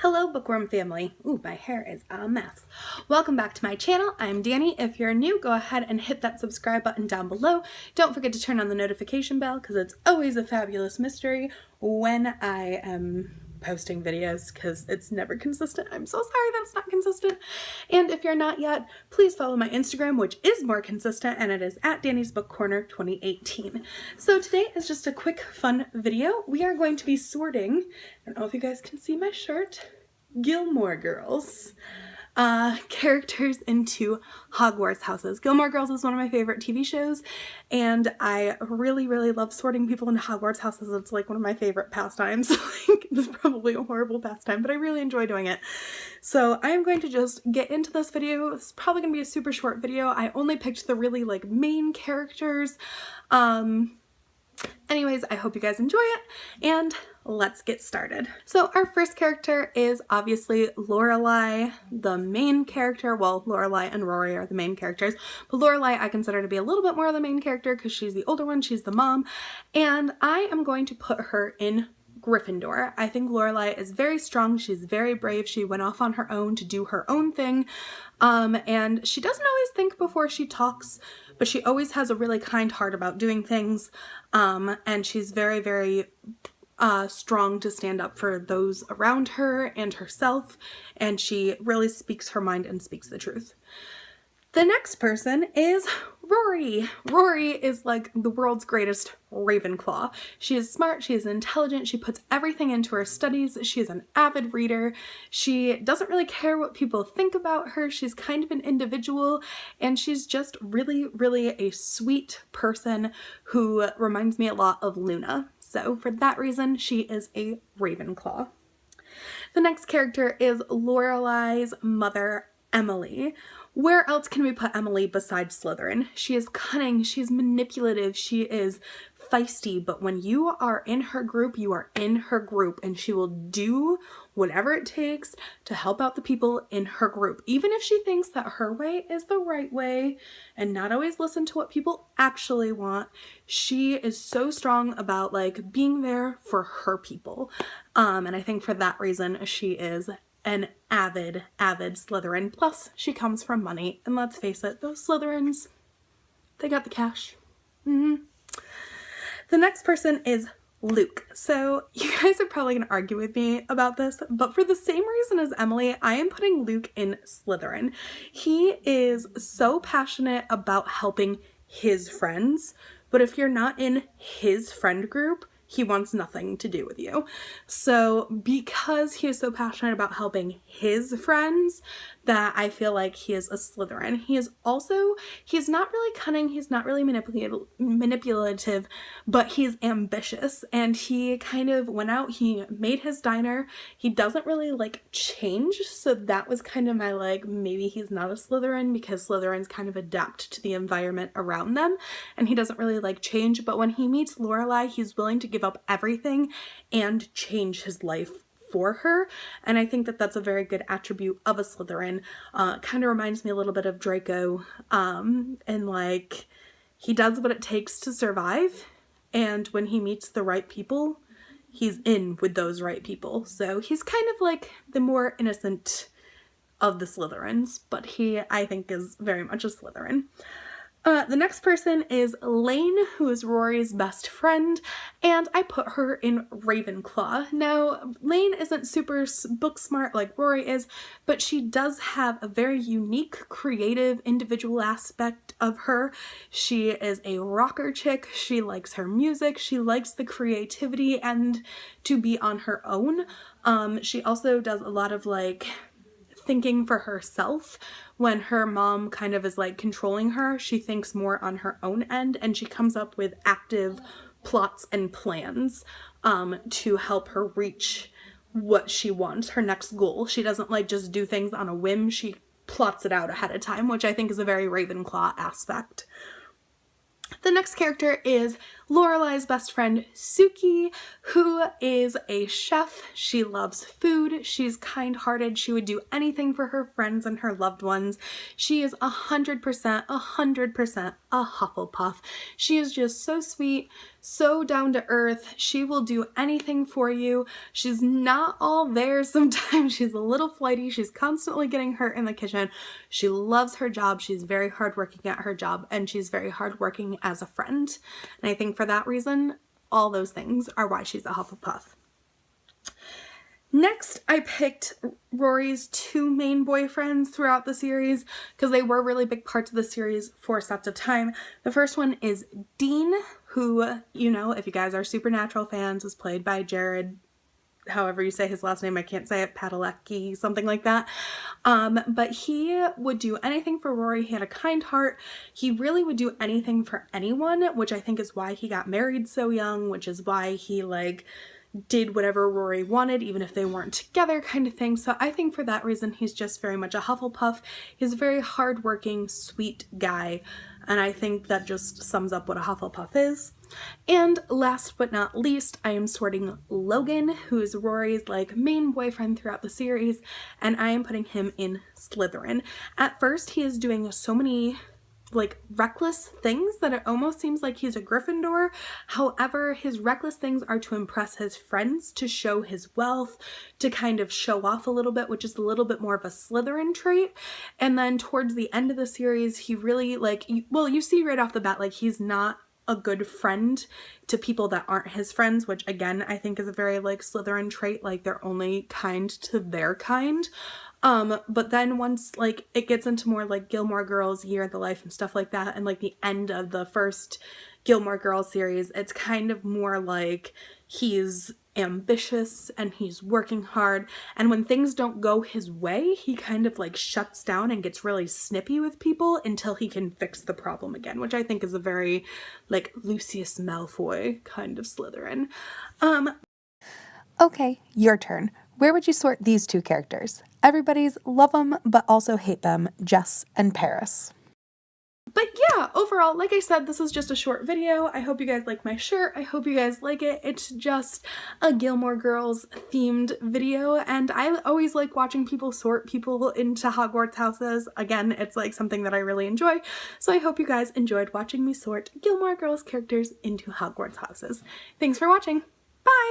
Hello bookworm family. Ooh, my hair is a mess. Welcome back to my channel. I'm Danny. If you're new, go ahead and hit that subscribe button down below. Don't forget to turn on the notification bell because it's always a fabulous mystery when I am posting videos because it's never consistent. I'm so sorry that's not consistent. And if you're not yet, please follow my Instagram, which is more consistent, and it is at Danny's Book Corner 2018. So today is just a quick fun video. We are going to be sorting, I don't know if you guys can see my shirt, Gilmore Girls characters into Hogwarts houses. Gilmore Girls is one of my favorite TV shows, and I really love sorting people into Hogwarts houses. It's like one of my favorite pastimes. Like, it's probably a horrible pastime, but I really enjoy doing it. So I am going to just get into this video. It's probably gonna be a super short video. I only picked the really like main characters. Anyways, I hope you guys enjoy it, and let's get started. So our first character is obviously Lorelai, the main character. Well, Lorelai and Rory are the main characters, but Lorelai I consider to be a little bit more of the main character because she's the older one, she's the mom, and I am going to put her in Gryffindor. I think Lorelai is very strong, she's very brave, she went off on her own to do her own thing, and she doesn't always think before she talks, but she always has a really kind heart about doing things, and she's very strong to stand up for those around her and herself, and she really speaks her mind and speaks the truth. The next person is Rory. Rory is like the world's greatest Ravenclaw. She is smart, she is intelligent, she puts everything into her studies, she is an avid reader, she doesn't really care what people think about her, she's kind of an individual, and she's just really a sweet person who reminds me a lot of Luna. So for that reason, she is a Ravenclaw. The next character is Lorelai's mother, Emily. Where else can we put Emily besides Slytherin? She is cunning, she's manipulative, she is feisty, but when you are in her group, you are in her group, and she will do whatever it takes to help out the people in her group. Even if she thinks that her way is the right way and not always listen to what people actually want, she is so strong about like being there for her people. And I think for that reason, she is an avid Slytherin. Plus, she comes from money, and let's face it, those Slytherins, they got the cash. The next person is Luke. So you guys are probably gonna argue with me about this, but for the same reason as Emily, I am putting Luke in Slytherin. He is so passionate about helping his friends, but if you're not in his friend group, he wants nothing to do with you. So because he is so passionate about helping his friends, that I feel like he is a Slytherin. He's not really cunning, he's not really manipulative, but he's ambitious, and he kind of went out, he made his diner, he doesn't really like change, so that was kind of my like, maybe he's not a Slytherin because Slytherins kind of adapt to the environment around them, and he doesn't really like change, but when he meets Lorelai, he's willing to give up everything and change his life for her, and I think that that's a very good attribute of a Slytherin. Kind of reminds me a little bit of Draco, and like, he does what it takes to survive, and when he meets the right people, he's in with those right people. So he's kind of like the more innocent of the Slytherins, but he, I think, is very much a Slytherin. The next person is Lane, who is Rory's best friend, and I put her in Ravenclaw. Now, Lane isn't super book smart like Rory is, but she does have a very unique, creative, individual aspect of her. She is a rocker chick, she likes her music, she likes the creativity and to be on her own. She also does a lot of like thinking for herself. When her mom kind of is like controlling her, she thinks more on her own end, and she comes up with active plots and plans to help her reach what she wants, her next goal. She doesn't like just do things on a whim, she plots it out ahead of time, which I think is a very Ravenclaw aspect. The next character is Lorelai's best friend, Suki, who is a chef. She loves food. She's kind-hearted. She would do anything for her friends and her loved ones. She is 100% a Hufflepuff. She is just so sweet, so down to earth. She will do anything for you. She's not all there sometimes. She's a little flighty. She's constantly getting hurt in the kitchen. She loves her job. She's very hardworking at her job, and she's very hardworking as a friend. And I think for that reason, all those things are why she's a Hufflepuff. Next, I picked Rory's two main boyfriends throughout the series because they were really big parts of the series for sets of time. The first one is Dean, who, you know, if you guys are Supernatural fans, was played by Jared, however you say his last name, I can't say it, Padalecki, something like that. But he would do anything for Rory. He had a kind heart. He really would do anything for anyone, which I think is why he got married so young, which is why he did whatever Rory wanted, even if they weren't together, kind of thing. So I think for that reason, he's just very much a Hufflepuff. He's a very hardworking, sweet guy, and I think that just sums up what a Hufflepuff is. And last but not least, I am sorting Logan, who is Rory's main boyfriend throughout the series, and I am putting him in Slytherin. At first, he is doing so many reckless things that it almost seems like he's a Gryffindor. However, his reckless things are to impress his friends, to show his wealth, to kind of show off a little bit, which is a little bit more of a Slytherin trait. And then towards the end of the series, he really you see right off the bat, he's not a good friend to people that aren't his friends, which again, I think is a very Slytherin trait. They're only kind to their kind. But then once it gets into more Gilmore Girls, Year of the Life and stuff like that, and the end of the first Gilmore Girls series, it's kind of more he's ambitious and he's working hard, and when things don't go his way, he kind of shuts down and gets really snippy with people until he can fix the problem again, which I think is a very Lucius Malfoy kind of Slytherin. Okay, your turn. Where would you sort these two characters? Everybody's love them, but also hate them, Jess and Paris. But yeah, overall, like I said, this is just a short video. I hope you guys like my shirt. I hope you guys like it. It's just a Gilmore Girls themed video, and I always like watching people sort people into Hogwarts houses. Again, it's something that I really enjoy, so I hope you guys enjoyed watching me sort Gilmore Girls characters into Hogwarts houses. Thanks for watching. Bye!